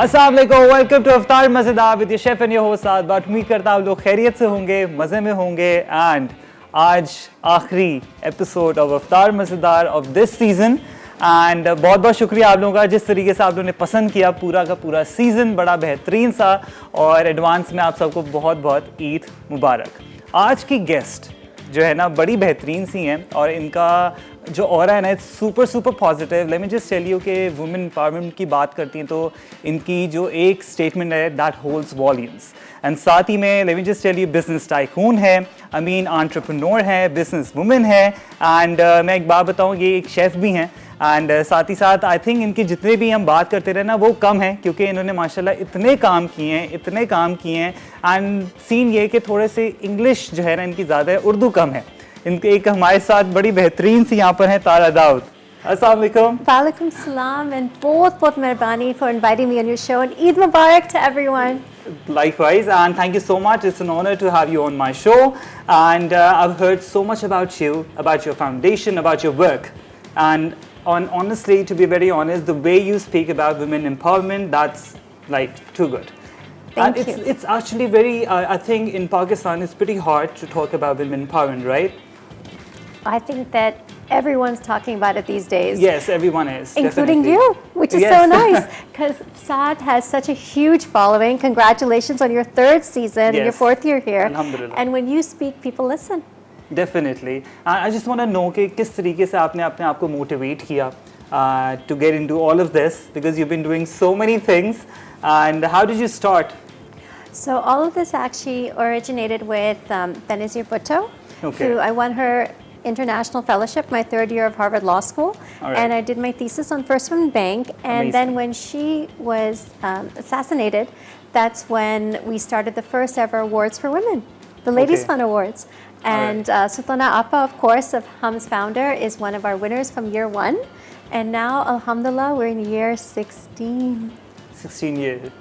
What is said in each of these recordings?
अस्सलाम वालेकुम, welcome to इफ्तार मज़ेदार with your chef and your host Saad. But उम्मीद करता हूँ आप लोग खैरियत से होंगे, मज़े में होंगे। एंड आज आखिरी एपिसोड ऑफ इफ्तार मज़ेदार ऑफ दिस सीज़न। एंड बहुत बहुत शुक्रिया आप लोगों का, जिस तरीके से आप लोगों ने पसंद किया पूरा का पूरा सीज़न, बड़ा बेहतरीन सा। और एडवांस में आप सबको बहुत बहुत ईद मुबारक। आज की गेस्ट जो है ना बड़ी बेहतरीन सी हैं और इनका जो ऑरा है ना super super positive. Let me just tell you कि वुमेन एम्पावरमेंट की बात करती हैं तो इनकी जो एक स्टेटमेंट है दैट होल्ड्स वॉल्यूम्स। एंड साथ ही में let me just tell you business tycoon है, आई मीन एंटरप्रेन्योर है, बिजनेस वुमेन है। एंड मैं एक बात बताऊँ, ये एक शेफ़ भी हैं। एंड साथ ही साथ आई थिंक इनके जितने भी हम बात करते रहे ना वो कम है, क्योंकि इन्होंने माशाल्लाह इतने काम किए हैं। एंड सीन ये कि थोड़े से इंग्लिश जो है ना इनकी ज़्यादा है, उर्दू कम है। इनके एक हमारे साथ बड़ी बेहतरीन सी यहाँ पर हैं तारा दाऊद। अस्सलाम वालेकुम। वालेकुम सलाम एंड बहुत बहुत मेहरबानी for inviting me on your show and Eid Mubarak to everyone. Likewise, and thank you so much. It's an honor to have you on my show. And I've heard so much about you, about your foundation, about your work. And honestly, to be very honest, the way you speak about women empowerment, that's like too good. Thank And you. it's actually very, I think in Pakistan, it's pretty hard to talk about women empowerment, right? I think that everyone's talking about it these days. Yes, everyone is. Including definitely. you, which is Yes. so nice. Because Saad has such a huge following. Congratulations on your third season and your Yes. fourth year here. Alhamdulillah. And when you speak, people listen. Definitely. I just want to know कि किस तरीके से आपने अपने आप को motivate किया to get into all of this, because you've been doing so many things. And how did you start? So all of this actually originated with Benazir Bhutto, Okay. who I won her international fellowship my third year of Harvard Law School, All right. and I did my thesis on First Women Bank. And Amazing. then when she was assassinated, that's when we started the first ever awards for women, the Ladies Okay. Fun Awards. And Sultana Appa, of course, of Hum's founder, is one of our winners from year one. And now, alhamdulillah, we're in year 16. 16 years.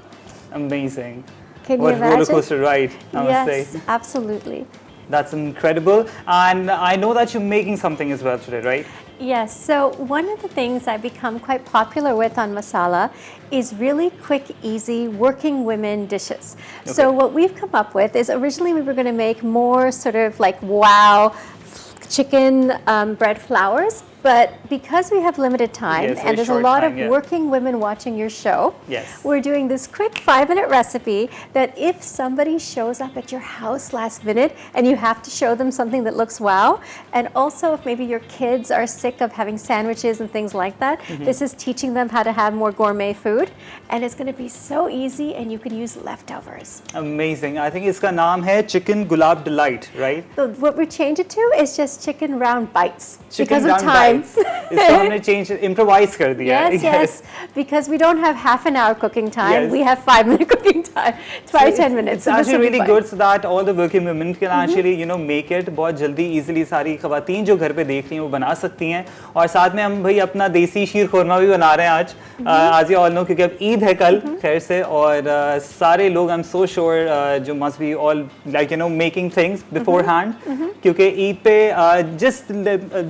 Amazing. Can What you imagine? roller coaster ride, I must Yes, say. absolutely. That's incredible. And I know that you're making something as well today, right? Yes, so one of the things I've become quite popular with on Masala is really quick, easy, working women dishes. So Okay. what we've come up with is originally we were going to make more sort of like wow chicken bread flowers, but because we have limited time Yes, very and there's a short lot time, of yeah. working women watching your show, Yes. we're doing this quick 5-minute recipe that if somebody shows up at your house last minute and you have to show them something that looks wow, and also if maybe your kids are sick of having sandwiches and things like that, this is teaching them how to have more gourmet food, and it's going to be so easy and you can use leftovers. Amazing. I think इसका नाम है Chicken Gulab Delight, right? So what we change it to is just chicken round bites Chicken because of round time. bites. इसको हमने change improvise कर दिया है. Yes, yes, because we don't have half an hour cooking time. Yes. We have 5-minute cooking time, 5-10 minutes. It's So this actually will be really fun. good so that all the working women can actually make it बहुत जल्दी easily। सारी खवातीन जो घर पे देख रही हैं वो बना सकती हैं। और साथ में हम भाई अपना देसी शीर खुरमा भी बना रहे हैं आज, as you all know, क्योंकि अब ईद है कल खैर से। और सारे लोग I'm so sure जो must be all like making things beforehand, क्योंकि ईद पे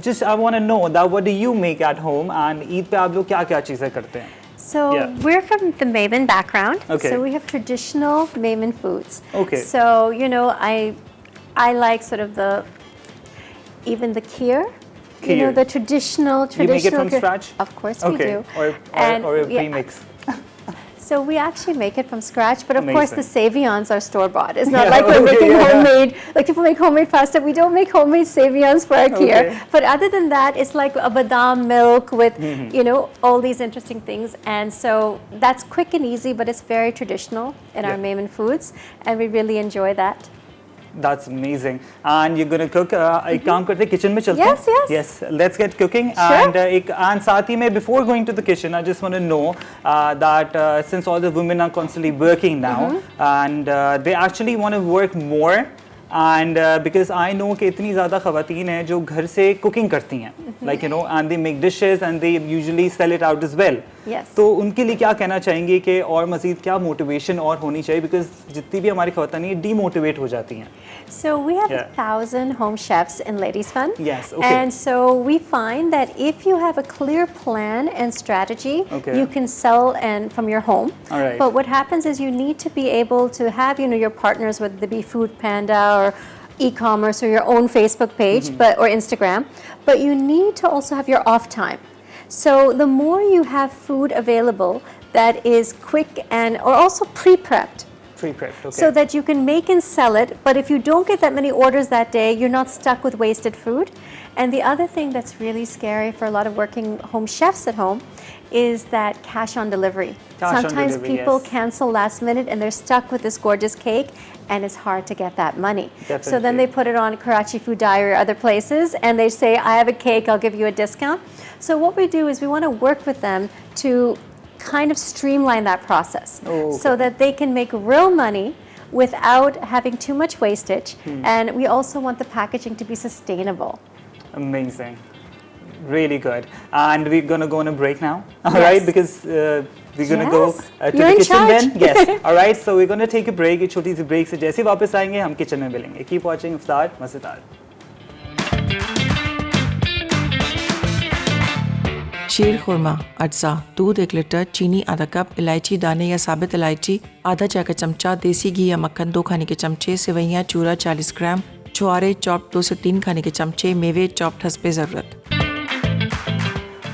just I want to know that what do you make at home, and Eid पे आप लोग क्या क्या चीज़ें करते हैं? So Yeah. we're from the Maiman background. Okay. So we have traditional Maiman foods. Okay. So I like sort of even the kheer. Kheer. The traditional. You make it from kheer. scratch? Of course Okay. we do. Or a yeah, premix. So we actually make it from scratch, but of course the Amazing. savions are store bought. It's not Yeah, like we're okay, making yeah. homemade, like people make homemade pasta. We don't make homemade savions for our kheer. Okay. But other than that, it's like a badam milk with, all these interesting things. And so that's quick and easy, but it's very traditional in our Yeah. Maiman foods, and we really enjoy that. That's amazing. And you're gonna cook. एक काम करते हैं kitchen में चलते हैं. Yes, yes. Yes, let's get cooking. Sure. And साथ ही में before going to the kitchen, I just want to know that since all the women are constantly working now, and they actually want to work more. And because I know कि इतनी ज़्यादा ख़वातीन हैं जो घर से cooking करती हैं, like and they make dishes and they usually sell it out as well. Yes. तो उनके लिए क्या कहना चाहेंगे कि और मज़ीद क्या मोटिवेशन और होनी चाहिए, बिकॉज जितनी भी हमारी ख़वातानी डीमोटिवेट हो जाती हैं. So we have Yeah. 1,000 home chefs in Ladies Fun. Yes, okay. And so we find that if you have a clear plan and strategy, Okay. you can sell and from your home. All right. But what happens is you need to be able to have, your partners, whether they be Food Panda or e-commerce or your own Facebook page, or Instagram. But you need to also have your off time. So the more you have food available that is quick and or also pre-prepped. Pre-prepped, okay. So that you can make and sell it, but if you don't get that many orders that day, you're not stuck with wasted food. And the other thing that's really scary for a lot of working home chefs at home is that cash on delivery. Cash on Sometimes delivery, people yes. cancel last minute and they're stuck with this gorgeous cake and it's hard to get that money. So then Definitely. they put it on Karachi Food Diary or other places and they say, I have a cake, I'll give you a discount. So what we do is we want to work with them to kind of streamline that process Oh, okay. so that they can make real money without having too much wastage. And we also want the packaging to be sustainable. Amazing. Really good. And we're going to go on a break now. All Yes. right, because we're going to go Yes. to You're the in kitchen charge. then. Yes. All right, so we're going to take a break. एक छोटी सी break से जैसे ही वापस आएंगे हम kitchen में मिलेंगे. Keep watching इफ्तार मज़ेदार. शीर खुरमा, अज्जा, दूध 1 लीटर, चीनी आधा कप, इलायची दाने या साबित इलायची आधा चाय का चमचा, देसी घी या मक्खन 2 खाने के चमचे, सेवइयाँ चूरा 40 ग्राम, छुआरे चॉप 2 से 3 खाने के चमचे, मेवे चॉप हस्बे ज़रूरत.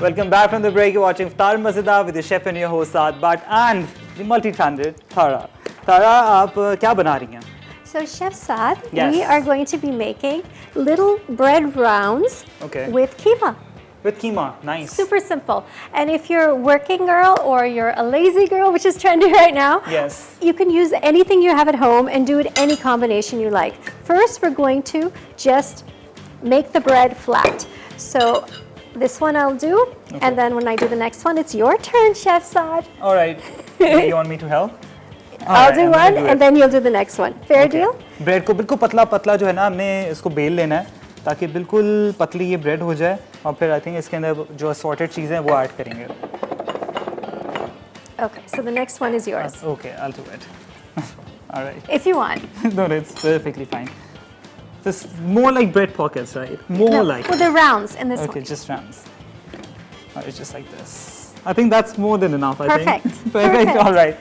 Welcome back from the break. You're watching Iftar Mazedar with your chef and your host Saad Bhatt and the multi-talented Tara. Tara, आप क्या बना रही हैं? So Chef Saad, Yes. we are going to be making little bread rounds Okay. with keema. With keema. Nice. Super simple. And if you're a working girl or you're a lazy girl, which is trendy right now, Yes. you can use anything you have at home and do it any combination you like. First, we're going to just make the bread flat. So this one I'll do, and then when I do the next one, it's your turn, Chef Saad. All right. You want me to help? All I'll right, do I'm gonna one, do and it. then you'll do the next one. Fair deal? Bread को बिल्कुल पतला पतला जो है ना हमने इसको bell लेना है ताकि बिल्कुल पतली ये ब्रेड हो जाए और फिर आई थिंक इसके अंदर जो असॉर्टेड चीज़ें हैं वो ऐड करेंगे. Okay, so the next one is yours. Okay, I'll do it. All right. If you want. No, it's perfectly fine. This more like bread pockets, right? More No, like. well, they're rounds in this Okay, one. just rounds. All right, just like this. I think that's more than enough. I Perfect. think. Perfect. Perfect. All right.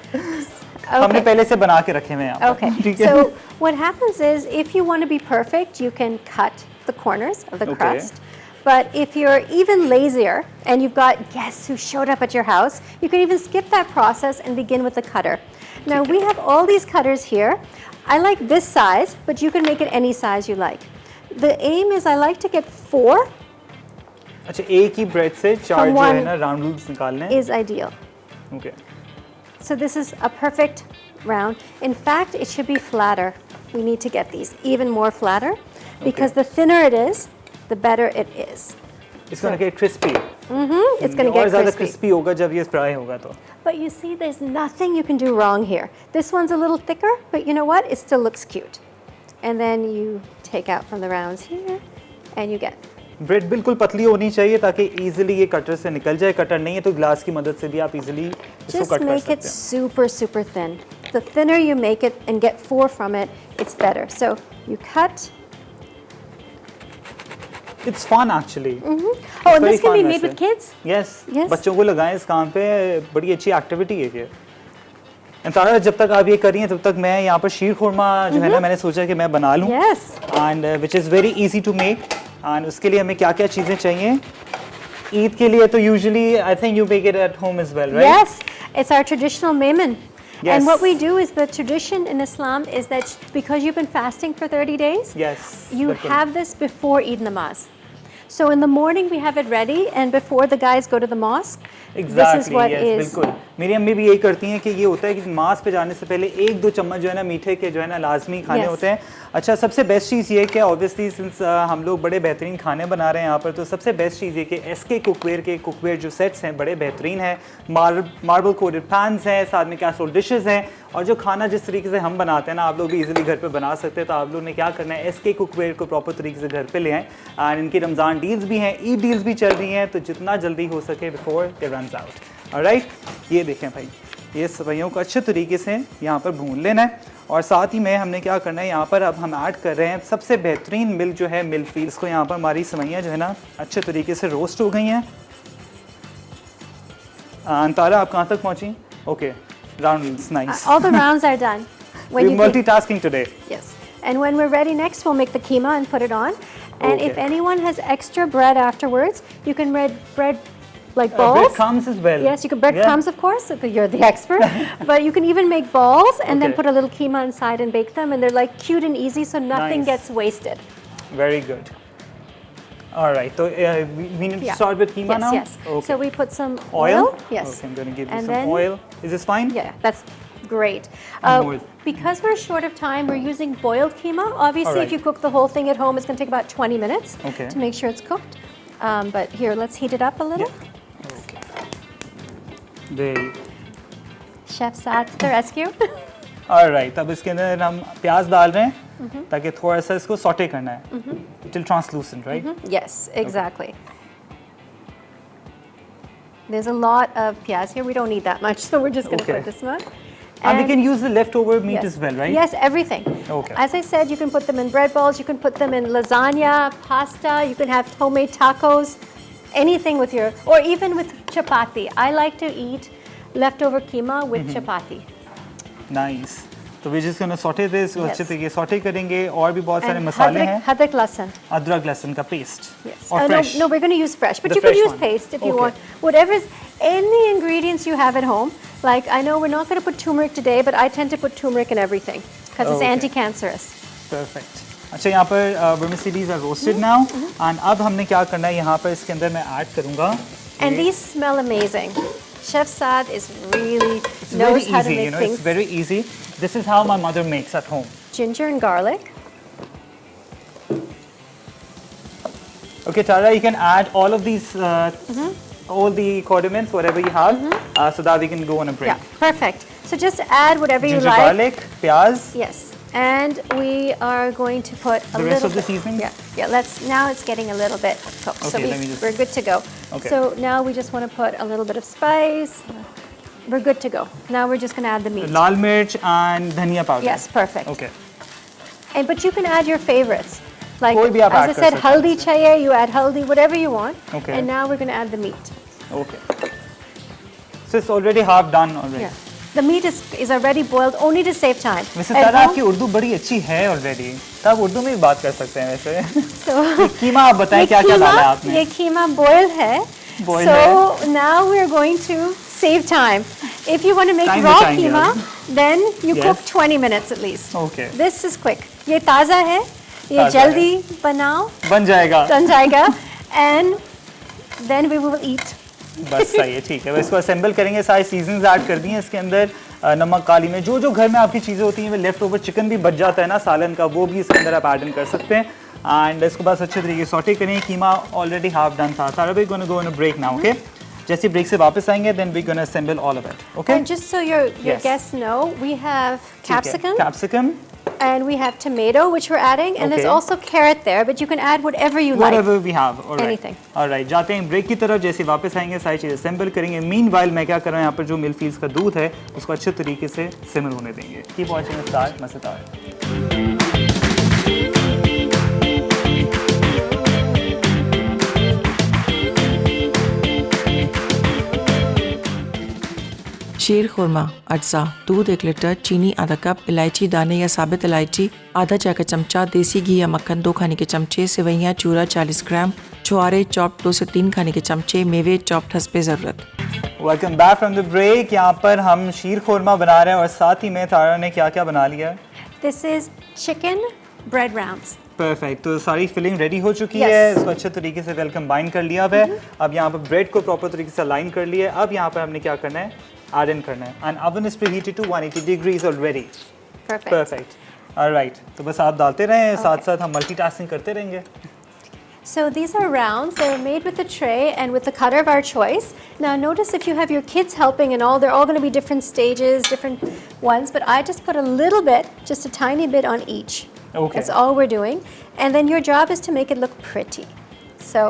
हमने Okay. पहले से बना के रखे हुए हैं यहाँ पर. Okay. ठीक है? So what happens is, if you want to be perfect, you can cut the corners of the Okay. crust. But if you're even lazier and you've got guests who showed up at your house, you can even skip that process and begin with the cutter. Now we have all these cutters here. I like this size, but you can make it any size you like. The aim is I like to get 4 अच्छा एक ही bread से चार From जो है one ना round rules निकालने हैं. is ideal. Okay. So this is a perfect round. In fact, it should be flatter. We need to get these even more flatter because the thinner it is, the better it is. It's gonna get crispy. It's going to और get ज़्यादा crispy. crispy होगा जब ये fry होगा तो. But you see, there's nothing you can do wrong here. This one's a little thicker, but you know what? It still looks cute. And then you take out from the rounds here, and you get. Bread बिल्कुल पतली होनी चाहिए ताकि easily ये cutter से निकल जाए. Cutter नहीं है तो ग्लास की मदद से भी आप इजीली इसको Just कट कर make it सकते हैं. super, super thin. The thinner you make it and get 4 from it, it's better. So you cut. It's fun actually. Oh, and very this can be fun made वैसे. with kids. Yes. Yes. बच्चों को लगाएं इस काम पे. बड़ी अच्छी activity है ये. तारा जब तक आप ये कर रही हैं तब तक मैं यहाँ पर शीर खुरमा जो है ना मैंने सोचा कि मैं बना लूँ. Yes. And which is very easy to make. And उसके लिए हमें क्या क्या चीज़ें चाहिए. ईद के लिए तो usually I think you make it at home as well, right? Yes, it's our traditional maiman. Yes. And what we do is the tradition in Islam is that because you've been fasting for 30 days, Yes. you बिल्कुल. have this before Eid namaz. So in the morning we have it ready, and before the guys go to the mosque, this is Exactly, what yes, is. बिल्कुल. मेरी अम्मी भी यही करती हैं कि ये होता है कि मास पे जाने से पहले 1-2 चम्मच जो है ना मीठे के जो है ना लाजमी खाने Yes. होते हैं. अच्छा, सबसे बेस्ट चीज़ ये है कि ऑब्वियसली सिंस हम लोग बड़े बेहतरीन खाने बना रहे हैं यहाँ पर, तो सबसे बेस्ट चीज़ ये कि एसके कुकवेयर जो सेट्स हैं बड़े बेहतरीन हैं. मार्बल कोटेड पैन्स हैं, साथ में कैसरोल डिशेस हैं, और जो खाना जिस तरीके से हम बनाते हैं ना आप लोग भी इजीली घर पे बना सकते हैं. तो आप लोग ने क्या करना है, एसके कुकवेयर को प्रॉपर तरीके से घर पे ले आएँ. एंड इनकी रमज़ान डील्स भी हैं, ईद डील्स भी चल रही हैं, तो जितना जल्दी हो सके before they runs out. Alright, ये देखें भाई, ये सेवइयों को अच्छे तरीके से यहाँ पर भून लेना है। और साथ ही में हमने क्या करना है, यहाँ पर अब हम ऐड कर रहे हैं सबसे बेहतरीन मिल्क जो है मिल्क फील्स को। यहाँ पर हमारी सेवइयाँ जो है ना अच्छे तरीके से रोस्ट हो गई हैं। अंतारा आप कहाँ तक पहुँची? Okay, rounds, nice. All the rounds are done. When We're you multitasking today. Yes. And when we're ready next, we'll make the keema and put it on. And if Okay. anyone has extra bread afterwards, you can bread like balls. Breadcrumbs as well. Yes, you can breadcrumbs, of course, because you're the expert. But you can even make balls and then Okay. put a little keema inside and bake them. And they're like cute and easy, so nothing Nice. gets wasted. Very good. All right, so we need to start with keema yes, now? Yes. Okay. So we put some Oil? Yes. Okay, I'm going to give you And some then- oil. Is this fine? Yeah, that's great. Oil. Because we're short of time, we're using boiled keema. Obviously, Alright. if you cook the whole thing at home, it's going to take about 20 minutes Okay. to make sure it's cooked. But here, let's heat it up a little. Okay. There. Chef Saad to the rescue. All right, अब इसके अंदर हम प्याज डाल रहे हैं ताकि थोड़ा सा इसको सॉटे करना है till translucent, right? Yes, exactly. There's a lot of piyaz here. We don't need that much, so we're just going to Okay. put this much. And we can use the leftover meat yes. as well, right? Yes, everything. Okay. As I said, you can put them in bread balls, you can put them in lasagna, pasta, you can have homemade tacos, anything with your, or even with chapati. I like to eat leftover keema with chapati. Nice. तो we're just gonna saute this, Yes. अच्छे तरीके saute करेंगे और भी बहुत सारे And मसाले हैं। hadrak lasan. अदरक लहसुन का पेस्ट Yes. और No, fresh. no, we're going to use fresh, but The you can fresh use one. paste if you Okay. want. Whatever's any ingredients you have at home. Like I know we're not going to put turmeric today, but I tend to put turmeric in everything because it's Okay. anti-cancerous. Perfect. अच्छा यहाँ पर vermicellis are roasted now and अब हमने क्या करना है, यहाँ पर इसके अंदर मैं ऐड करूँगा। And these smell amazing. Chef Saad is really It's knows very how to easy, make you know. things. It's very easy. This is how my mother makes at home. Ginger and garlic. Okay, Tara, you can add all of these, all the condiments, whatever you have, so that we can go on a break. Yeah, perfect. So just add whatever Ginger, you like. garlic, pyaz. Yes. And we are going to put a The little rest of the bit- seasonings? Yeah, let's, now it's getting a little bit cooked. So Okay, let me just- we're good to go. Okay. So now we just want to put a little bit of spice. We're good to go. Now we're just going to add the meat. Lal mirch and dhania powder. Yes, perfect. Okay. And but you can add your favorites. Like कोई भी आप as add I कर said, सकते हैं। haldi chahiye, you add haldi, whatever you want. Okay. And now we're going to add the meat. Okay. So it's already half done already. Yeah. The meat is already boiled only to save time. वैसे At Tara home- आपकी उर्दू बड़ी अच्छी है already, तो आप उर्दू में भी बात कर सकते हैं वैसे। So कीमा आप बताएं ये क्या क्या डाला है कीमा- आपने? ये कीमा boiled है. Boiled so now we're going to save time. If you want to make Time raw बचाएंगे keema, अब। then you Yes. cook 20 minutes at least. Okay. This is quick. ये ताज़ा है. ये ताज़ा जल्दी बनाओ. बन जाएगा। बन जाएगा. And then we will eat. बस सही है, ठीक है। इसको असेंबल करेंगे, सारी सीजन्स ऐड कर दिए इसके अंदर, नमक, काली में जो जो घर में आपकी चीज़ें होती हैं, वो लेफ्ट ओवर चिकन भी बच जाता है ना सालन का, वो भी इसके अंदर आप ऐड इन कर सकते हैं। एंड इसको बस अच्छे तरीके से सॉटे करें। कीमा ऑलरेडी हाफ डन था। सारा we gonna go in a break now, okay? जैसे ब्रेक से वापस आएंगे, then we gonna assemble all of it, okay? And just so your Yes. guests know, we have capsicum capsicum, and we have tomato, which we're adding, and there's Okay. also carrot there, but you can add whatever you like. whatever we have, all right. Anything. All right, जाते हैं break की तरफ। जैसे वापस आएंगे, सारी चीज़ें assemble करेंगे। मीनवाइल मैं क्या कर रहा हूँ, यहाँ पर जो मिल्क फील्स का दूध है, उसको अच्छे तरीके से सिमर होने देंगे। कीप वॉचिंग स्टार्ट मज़ेदार। शीर खुरमा, अज्जा, दूध 1 लीटर, चीनी आधा कप, इलायची दाने या साबित इलायची आधा चाय का चमचा, देसी घी या मक्खन 2 खाने के चमचे, सेवइयाँ चूरा 40 ग्राम, छुआरे चॉप 2 से 3 खाने के चमचे, मेवे चॉप्ड हंसपे ज़रूरत। Welcome back from the break. यहाँ पर हम शीर खुरमा बना रहे हैं और साथ ही में तारा ने क्या क्या बना लिया? This is chicken bread rounds. Perfect. तो सारी फिलिंग रेडी हो चुकी Yes. है, इसको अच्छे तरीके से वेल कंबाइन कर लिया हुआ है। अब यहाँ पर ब्रेड को प्रॉपर तरीके से अलाइन कर लिया है। अब यहाँ पर हमने क्या करना है, ऐड इन करना है। And oven is preheated to 180 degrees already. Perfect. Perfect, alright. तो बस आप डालते रहें, साथ साथ हम मल्टीटास्किंग करते रहेंगे। So these are rounds. They're made with the tray and with the cutter of our choice. Now notice if you have your kids helping and all, they're all going to be different stages, different ones, but I just put a little bit, just a tiny bit on each. Okay. That's all we're doing. And then your job is to make it look pretty. So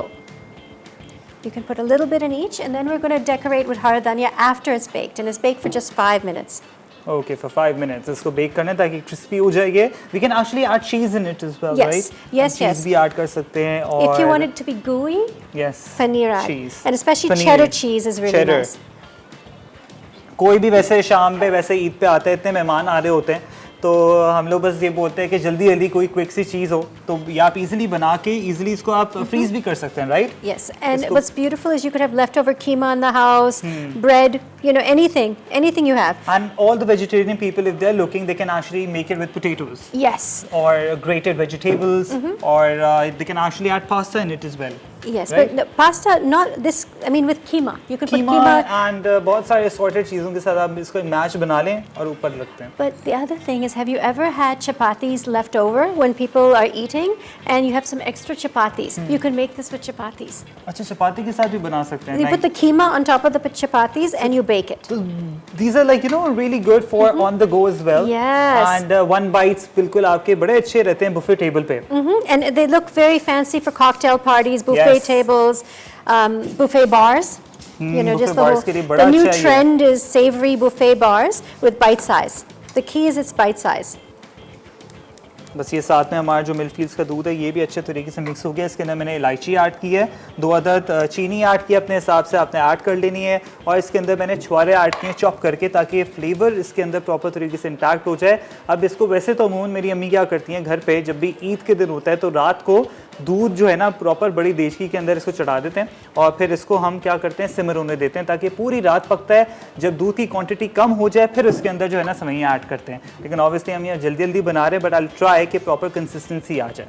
You can put a little bit in each, and then we're going to decorate with hara dhania after it's baked, and it's baked for just 5 minutes. Okay, for 5 minutes. इसको bake करना है ताकि crispy हो जाए ये. We can actually add cheese in it as well, Yes. right? Yes, cheese yes. भी add कर सकते हैं और If you want it to be gooey, yes, paneer add. cheese. And especially Paneer. cheddar cheese is really Cheddar. nice. कोई भी वैसे शाम पे वैसे ईद पे आते हैं, इतने मेहमान आ रहे होते हैं, तो हम लोग बस ये बोलते हैं कि जल्दी जल्दी कोई क्विक सी चीज़ हो तो या आप इजीली बना के इजीली इसको आप फ्रीज भी कर सकते हैं, right? Yes, and Let's go. what's beautiful is you could have leftover keema in the house, bread, you know, anything you have. And all the vegetarian people, if they're looking, they can actually make it with potatoes Yes, or grated vegetables, or they can actually add pasta in it as well. yes, Right? but the pasta, not this, I mean with keema. You could keema put keema. and बहुत सारे assorted चीज़ों के साथ आप इसको match बना लें और ऊपर रखते हैं. But the other thing is, have you ever had chapatis left over when people are eating and you have some extra chapatis? You can make this with chapatis. अच्छा, चपाती के साथ भी बना सकते हैं. You put the keema on top of the chapatis and you bake it. These are like, you know, really good for on the go as well. Yes. And one bites बिल्कुल आपके बड़े अच्छे रहते हैं buffet table पे. And they look very fancy for cocktail parties, buffet Yes. tables, buffet bars. You know, buffet just the bars whole. के लिए बड़ा The new अच्छा है ये. trend is savory buffet bars with bite size. The key is it's bite size. बस ये साथ में हमारा जो मिल्कफील्ड्स का दूध है ये भी अच्छे तरीके से मिक्स हो गया. इसके अंदर मैंने इलायची ऐड की है, 2 अदद चीनी ऐड की अपने हिसाब से आपने ऐड कर लेनी है, और इसके अंदर मैंने छुआरे ऐड किए चॉप करके ताकि ये फ्लेवर इसके अंदर प्रॉपर तरीके से इंटैक्ट हो जाए. अब इसको वैसे तो अमूमन मेरी अम्मी क्या करती हैं घर पे जब भी ईद के दिन होता है तो रात को दूध जो है ना प्रॉपर बड़ी देचकी के अंदर इसको चढ़ा देते हैं और फिर इसको हम क्या करते हैं सिमर होने देते हैं ताकि पूरी रात पकता है. जब दूध की क्वांटिटी कम हो जाए फिर उसके अंदर जो है ना सेवइयां ऐड करते हैं. लेकिन ऑब्वियसली हम यहाँ जल्दी जल्दी बना रहे हैं, बट आई विल ट्राई कि प्रॉपर कंसिस्टेंसी आ जाए.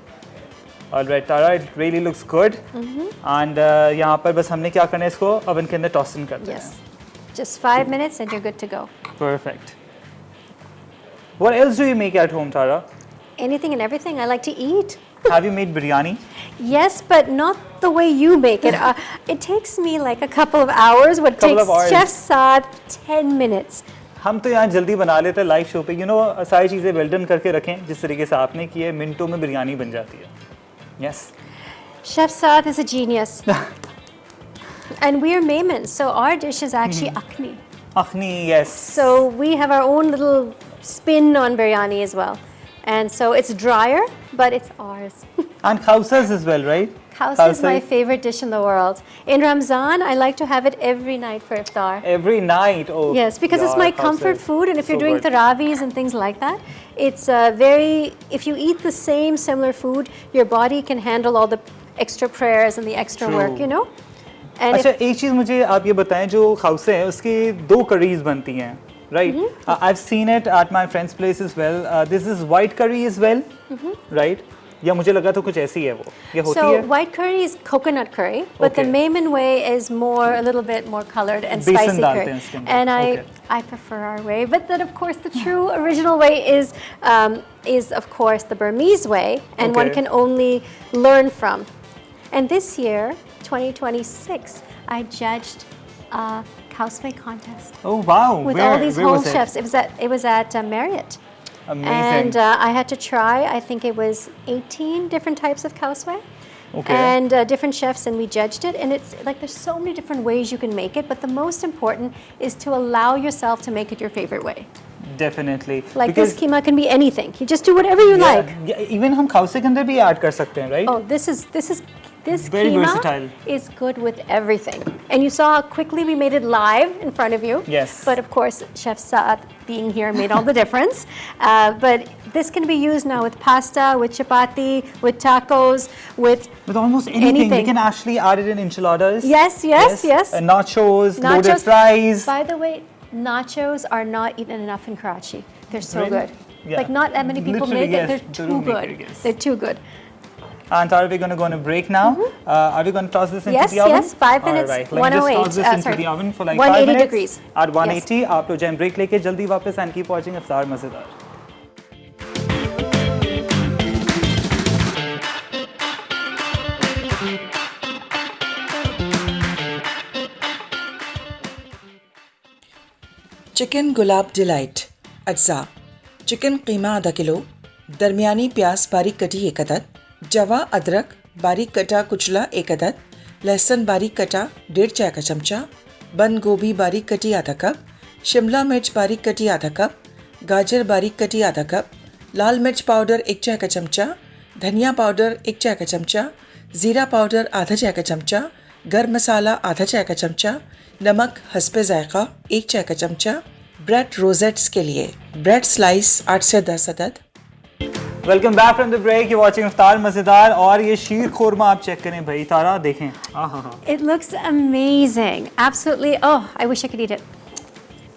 Alright Tara, it really looks good. And यहाँ पर बस हमने क्या करना है, इसको ओवन के अंदर टॉस इन करते Yes. हैं. Just 5 minutes and you're good to go. Perfect. What else do you make at home, Tara? Anything and everything I like to eat. Have you made biryani? Yes, but not the way you make it. It takes me like a couple of hours. What Couple takes of hours. Chef Saad 10 minutes. हम तो यहाँ जल्दी बना लेते हैं live show पे. You know सारी चीज़ें वेल डन करके रखें जिस तरीके से आपने की है, मिनटों में बिरयानी बन जाती है. Yes. Chef Saad is a genius. And we're Maimans, so our dish is actually akhni. अखनी, yes. So we have our own little spin on biryani as well. And so it's drier, but it's ours. And khawsas as well, right? Khawsa is my favorite dish in the world. In Ramzan, I like to have it every night for iftar. Every night. Oh. Yes, because it's yaar, my khawsa comfort is food, and if you're so doing good. tarawis and things like that, it's if you eat the same similar food, your body can handle all the extra prayers and the extra True. work, you know? And अच्छा, एक चीज़ मुझे आप ये बताएं, जो खाउसे हैं उसकी 2 curries बनती हैं, right? I've seen it at my friend's place as well. This is white curry as well, right? या मुझे लगा तो कुछ ऐसी है वो, ये होती so है. white curry is coconut curry, but the Okay. Maiman way is a little bit more colored and Besan spicy डालते curry. हैं इसके अंदर. And Okay. I prefer our way, but then of course the true original way is of course the Burmese way, and one Okay. can only learn from. And this year, 2026, I judged a Kausway contest Oh wow! with where, all these where home was it? chefs. It was at Marriott. Amazing. And I had to try, I think it was 18 different types of Kausway. Okay. And different chefs, and we judged it. And it's like there's so many different ways you can make it, but the most important is to allow yourself to make it your favorite way. Definitely. Like this keema can be anything. You just do whatever you like. Even हम खाउसे के अंदर भी add कर सकते हैं, right? Oh, this Very keema versatile. is good with everything. And you saw how quickly we made it live in front of you. Yes. But of course, Chef Saad being here made all the difference. But this can be used now with pasta, with chapati, with tacos, with almost anything. We anything. can actually add it in enchiladas. Yes. Nachos, loaded fries. By the way, nachos are not eaten enough in Karachi. They're so Really? good. Yeah. Like not that many people Literally, make it. yes, They're the too room good. maker, yes. They're too good. And Tara, we're going to go on a break now. Are we going to toss this into Yes, the oven? yes, 5 minutes, All right, let me just 108, toss this into sorry, the oven for like 180 5 minutes. degrees. At 180, आप लोग जाएं break लेके जल्दी वापस and keep watching इफ्तार मज़ेदार. Chicken गुलाब delight अज्जा chicken कीमा आधा kilo, दरमियानी प्याज बारीक कटी 1 अदद, जवा अदरक बारीक कटा कुचला 1 अदद, लहसुन बारीक कटा 1.5 चाय का चमचा, बंद गोभी बारीक कटी आधा कप, शिमला मिर्च बारीक कटी आधा कप, गाजर बारीक कटी आधा कप, लाल मिर्च पाउडर 1 चाय का चमचा, धनिया पाउडर 1 चाय का चमचा, ज़ीरा पाउडर आधा चाय का चमचा, गर्म मसाला आधा चाय का चमचा, नमक हस्बे जायका 1 चाय का चमचा। ब्रेड रोजेट्स के लिए ब्रेड स्लाइस 8 से 10 अदद। Welcome back from the break, you watching Iftar Mazedar. और ये शीर खुरमा आप चेक करें भाई, तारा देखें। It looks amazing. Absolutely. Oh, I wish I could eat it.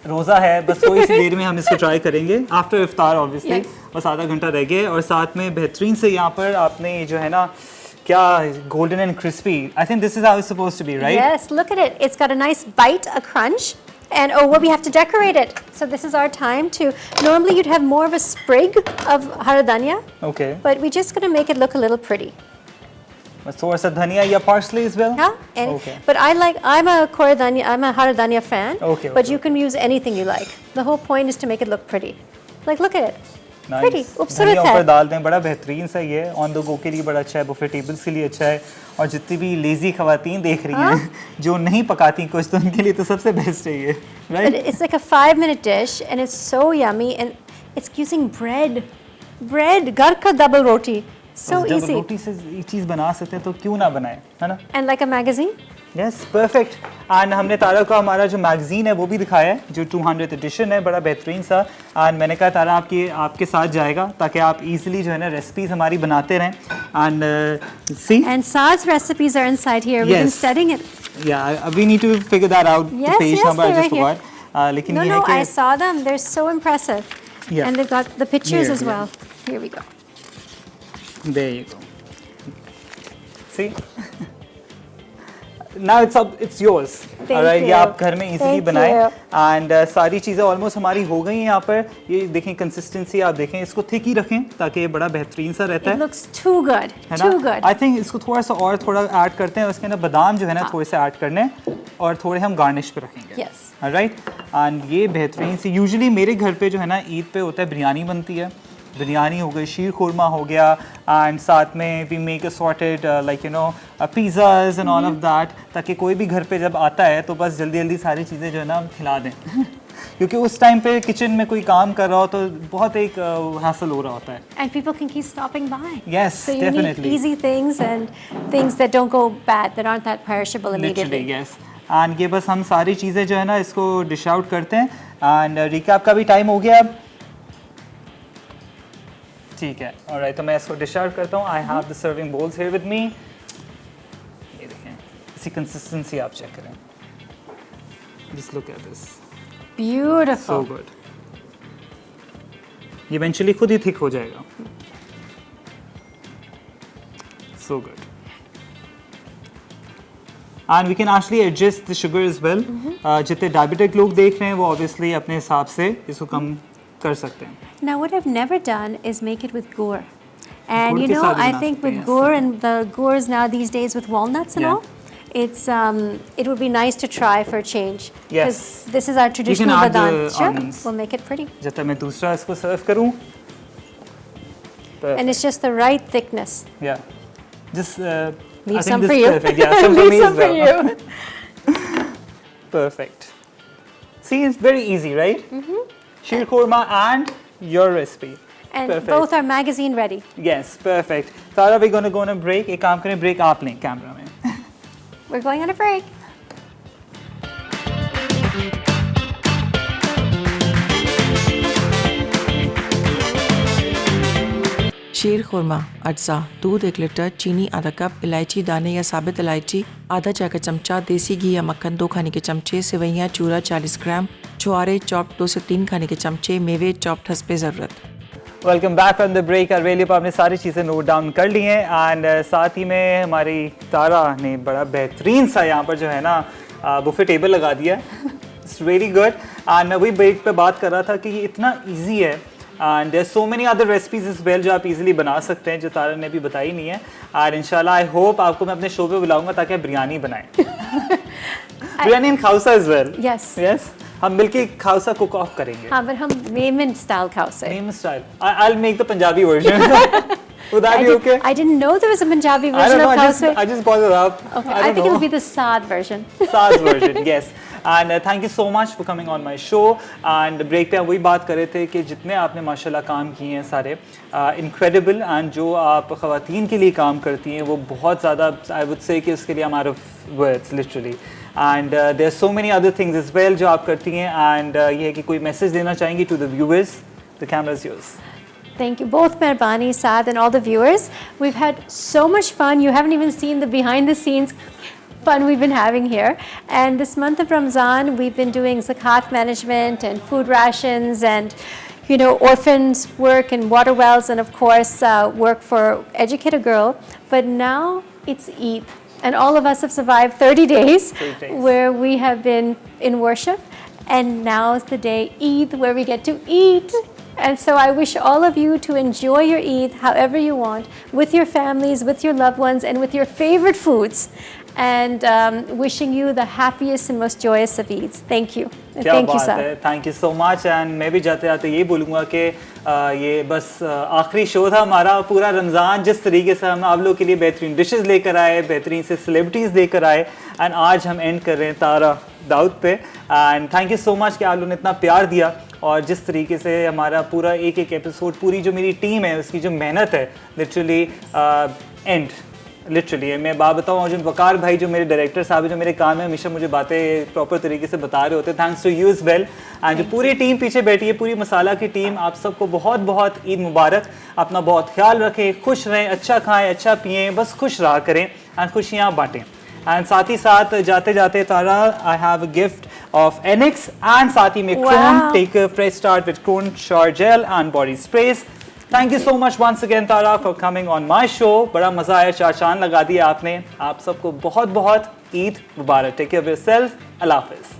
रोज़ा है, बस थोड़ी सी देर में हम इसको ट्राई करेंगे आफ्टर इफ्तार ऑब्वियसली। Yes. बस आधा घंटा रह गया और साथ में बेहतरीन से यहाँ पर आपने जो है ना क्या golden and crispy. I think this is how it's supposed to be, right? Yes, look at it. It's got a nice bite, a crunch. And oh, well, we have to decorate it. So this is our time to, normally you'd have more of a sprig of haradanya, okay, but we're just going to make it look a little pretty. बस थोड़ा सा धनिया या parsley as well. Yeah? And, Okay. But I'm a koradanya, I'm a haradanya fan. Okay, But okay. you can use anything you like. The whole point is to make it look pretty. Like, look at it. Nice. Pretty. धनिया खूबसूरत ऊपर है. डाल दें, बड़ा बेहतरीन सा ये ऑन द गो के लिए बड़ा अच्छा है, बुफे टेबल्स के लिए अच्छा है। और जितनी भी लेजी खवातीन देख रही हैं जो नहीं पकाती कुछ, तो उनके लिए तो सबसे बेस्ट है ये, But right? it's like a 5-minute dish and it's so yummy and it's using bread. Bread, घर का double roti. So जब easy. रोटी से ये चीज़ बना सकते हैं तो क्यों ना बनाए, है ना? And like a magazine. Yes, perfect. And हमने तारा को हमारा जो मैगजीन है वो भी दिखाया है, जो 200th एडिशन है, बड़ा बेहतरीन सा। एंड मैंने कहा तारा आपके साथ जाएगा ताकि आप इजीली जो है ना रेसिपीज हमारी बनाते रहें। And see And Saad's recipes are inside here. We've been Yes. studying it. Yeah we need to figure that out, Yes, page yes, number they're just right forgot. लेकिन No, ये no, I है saw them. They're so impressive. Yeah. And they've got the pictures Here, as here. well. Here we go. कि there you go, see now it's yours. Alright, ये you. आप घर में easily Thank बनाएं। you. And सारी चीज़ें almost हमारी हो गई हैं यहाँ पर। ये देखें कंसिस्टेंसी, आप देखें, इसको थिक ही रखें ताकि ये बड़ा बेहतरीन सा रहता It है, looks too good. है Too ना? good. आई थिंक इसको थोड़ा सा और थोड़ा ऐड करते हैं, उसके अंदर बादाम जो है ना थोड़े से ऐड करने हैं और थोड़े हम गार्निश पे रखेंगे। Yes. राइट, एंड ये बेहतरीन सी यूजुअली मेरे घर पे जो है ना ईद पे होता है, बिरयानी बनती है। बिरयानी हो गई, शीर खुरमा हो गया, एंड साथ में we make assorted like you know pizzas and all of that, ताकि कोई भी घर पे जब आता है तो बस जल्दी जल्दी सारी चीज़ें जो है ना हम खिला दें क्योंकि उस टाइम पे किचन में कोई काम कर रहा हो तो बहुत एक हासिल हो रहा होता है। And people can keep stopping by. Yes, So you definitely. need easy things and things that don't go bad, that aren't that perishable immediately. Literally, yes. And ये बस हम सारी चीज़ें जो है ना इसको डिश आउट करते हैं। एंड रिकैप का भी टाइम हो गया अब, ठीक है। ऑलराइट, तो मैं इसको डिश आउट करता हूँ। I have the serving bowls here with me. ये देखें, इसी कंसिस्टेंसी आप चेक करें, just look at this, so Beautiful. Good. ये इवेंचुअली खुद ही थिक हो जाएगा, so good. And we can actually adjust the sugar as well. जितने डायबिटिक लोग देख रहे हैं वो ऑब्वियसली अपने हिसाब से इसको कम कर सकते हैं। Now what I've never done is make it with gur. And Gur you ke know, saath I bana think sakte with hain, gur and the gurs now these days with walnuts and Yeah. all, it would be nice to try for a change. Yes. Because this is our traditional add the badam. Sure, almonds. we'll make it pretty. जब तक मैं दूसरा इसको सर्व करूँ, And it's just the right thickness. yeah, just Leave I think some this for is you. perfect. Yeah, some for Leave me some as for well. you. Perfect. See, it's very easy, right? Sheer korma and your recipe. And Perfect. both are magazine ready. Yes, perfect. Tara, we're going to go on a break. एक काम करें, break आप लें camera में। We're going on a break. शीर खुरमा अज्जा, दूध 1 litre, चीनी आधा कप, इलायची दाने या साबित इलायची आधा चाय का चमचा, देसी घी या मक्खन 2 खाने के चमचे, सेवइयाँ चूरा 40 ग्राम, छुआरे चॉप्ड 2 से 3 खाने के चमचे, मेवे चॉप्ड हस्बे ज़रूरत। Welcome back from the break. अरवेली पर आपने सारी चीज़ें नोट डाउन कर ली हैं एंड साथ ही में हमारी तारा ने बड़ा बेहतरीन सा यहाँ पर जो है ना बुफे टेबल लगा दिया। It's very good. एंड मैं वही ब्रेक पे बात कर रहा था कि ये इतना ईजी है and there so many other recipes as well जो आप इजीली बना सकते हैं, जो तारा ने भी बताई नहीं है। और इंशाल्लाह आई होप आपको मैं अपने शो पे बुलाऊंगा ताकि आप बिरयानी बनाएं। Biryani and khausa is well. Yes. Yes, हम मिलके खाउसा कुक ऑफ करेंगे। हाँ, but हम Memon style khao se. Name style. I'll make the Punjabi version. Would that be okay? I didn't know there was a Punjabi I version don't know. of Khasve. I just brought it up. Okay, I I don't think it'll know. be the Saad version. Sa's version, yes. And thank you so much for coming on my show. And break पे हम वही बात कर रहे थे कि जितने आपने माशाल्लाह काम किए हैं सारे incredible, and जो आप ख़वातीन के लिए काम करती हैं वो बहुत ज़्यादा, I would say कि उसके लिए I'm out of words literally. And there are so many other things as well जो आप करती हैं, and ये है कि कोई मैसेज देना चाहेंगी to the viewers. The camera is yours. Thank you both, Mehrbani, Saad, and all the viewers. We've had so much fun. You haven't even seen the behind the scenes fun we've been having here. And this month of Ramzan, we've been doing zakat management and food rations and, you know, orphans work and water wells, and of course work for Educate a Girl. But now it's Eid, and all of us have survived 30 days, 30 days. where we have been in worship, and now is the day Eid where we get to eat. And so I wish all of you to enjoy your Eid however you want, with your families, with your loved ones, and with your favorite foods. And wishing you the happiest and most joyous of Eids. Thank you. And क्या thank you, बात sir. है, thank you so much. And मैं भी जाते जाते ये बोलूँगा कि ये बस आखिरी शो था हमारा. पूरा रमज़ान जिस तरीके से हम आप लोग के लिए बेहतरीन डिशेस लेकर आए, बेहतरीन से सेलिब्रिटीज़ लेकर आए, एंड आज हम एंड कर रहे हैं तारा दाऊद पे. And thank you so much कि आप लोगों ने इतना प्यार दिया, और जिस तरीके से हमारा पूरा एक एक एपिसोड, पूरी जो मेरी टीम है उसकी जो मेहनत है लिटरली एंड लिटरली मैं बात बताऊँ, अर्जुन वकार भाई जो मेरे डायरेक्टर साहब हैं, जो मेरे काम में हमेशा मुझे बातें प्रॉपर तरीके से बता रहे होते हैं, thanks to you as well. And जो पूरी टीम पीछे बैठी है, पूरी मसाला की टीम, आप सबको बहुत बहुत ईद मुबारक. अपना बहुत ख्याल रखें, खुश रहें, अच्छा खाएं, अच्छा पिएं, बस खुश रहा करें एंड खुशियाँ बांटें. एंड साथ ही साथ जाते जाते Tara, I have a gift of Enix, and साथ ही में Krone, take a fresh start with Krone shower gel and body sprays. Thank you so much once again Tara for coming on my show. बड़ा मज़ा आया, चार चांद लगा दिया आपने. आप सबको बहुत बहुत ईद मुबारक. Take care of yourself. अल्लाह हाफ़िज़.